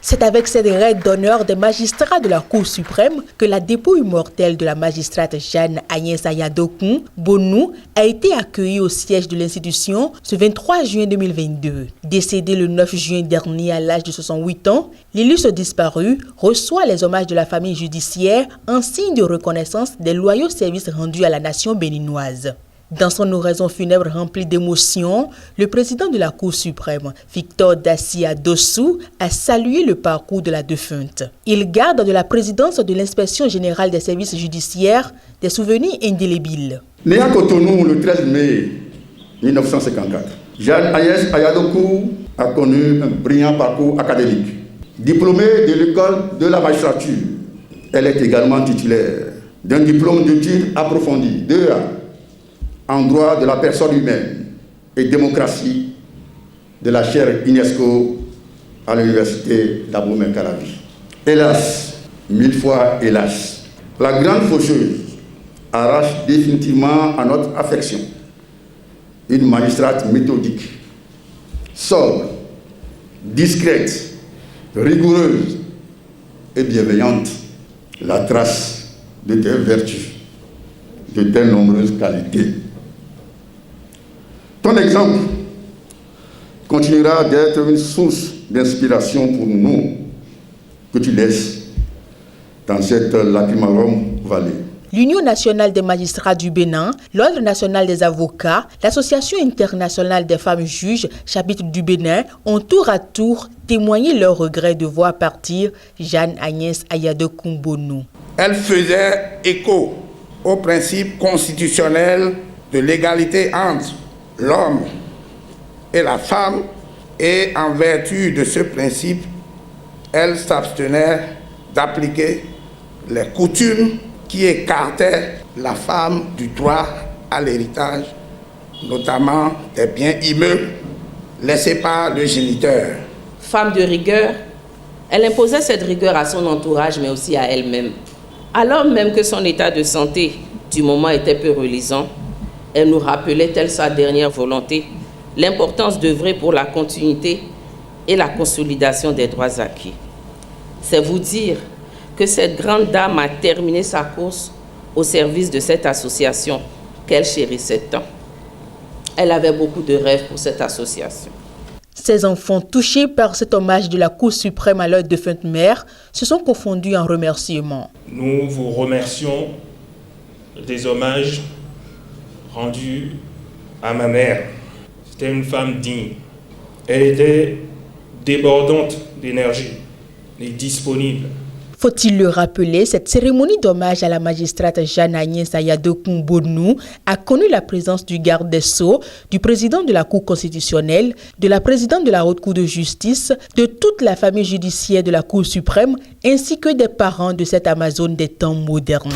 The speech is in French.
C'est avec cette raide d'honneur des magistrats de la Cour suprême que la dépouille mortelle de la magistrate Jeanne Agnès Ayadokun Bonou a été accueillie au siège de l'institution ce 23 juin 2022. Décédée le 9 juin dernier à l'âge de 68 ans, l'illustre disparu reçoit les hommages de la famille judiciaire en signe de reconnaissance des loyaux services rendus à la nation béninoise. Dans son oraison funèbre remplie d'émotions, le président de la Cour suprême, Victor Dassia Dossou, a salué le parcours de la défunte. Il garde de la présidence de l'inspection générale des services judiciaires des souvenirs indélébiles. Née à Cotonou le 13 mai 1954, Jeanne Agnès Ayadokun a connu un brillant parcours académique. Diplômée de l'école de la magistrature, elle est également titulaire d'un diplôme d'études approfondies, 2A, en droit de la personne humaine et démocratie de la chaire UNESCO à l'université d'Abomey-Calavi. Hélas, 1000 fois hélas, la grande faucheuse arrache définitivement à notre affection une magistrate méthodique, sobre, discrète, rigoureuse et bienveillante, la trace de telles vertus, de telles nombreuses qualités. Ton exemple continuera d'être une source d'inspiration pour nous que tu laisses dans cette Lacrimarum vallée. L'Union nationale des magistrats du Bénin, l'Ordre national des avocats, l'Association internationale des femmes juges, chapitre du Bénin, ont tour à tour témoigné leur regret de voir partir Jeanne Agnès Ayadokun Bonou. Elle faisait écho au principe constitutionnel de l'égalité entre l'homme et la femme, et en vertu de ce principe, elle s'abstenait d'appliquer les coutumes qui écartaient la femme du droit à l'héritage, notamment des biens immeubles laissés par le géniteur. Femme de rigueur, elle imposait cette rigueur à son entourage, mais aussi à elle-même. Alors même que son état de santé du moment était peu reluisant, elle nous rappelait, telle sa dernière volonté, l'importance d'œuvrer pour la continuité et la consolidation des droits acquis. C'est vous dire que cette grande dame a terminé sa course au service de cette association qu'elle chérissait tant. Elle avait beaucoup de rêves pour cette association. Ces enfants touchés par cet hommage de la Cour suprême à leur défunte mère se sont confondus en remerciements. Nous vous remercions des hommages rendus à ma mère. C'était une femme digne. Elle était débordante d'énergie et disponible. Faut-il le rappeler, cette cérémonie d'hommage à la magistrate Jeanne Agnès Ayadokun Bonou a connu la présence du garde des Sceaux, du président de la Cour constitutionnelle, de la présidente de la Haute Cour de justice, de toute la famille judiciaire de la Cour suprême, ainsi que des parents de cette Amazone des temps modernes.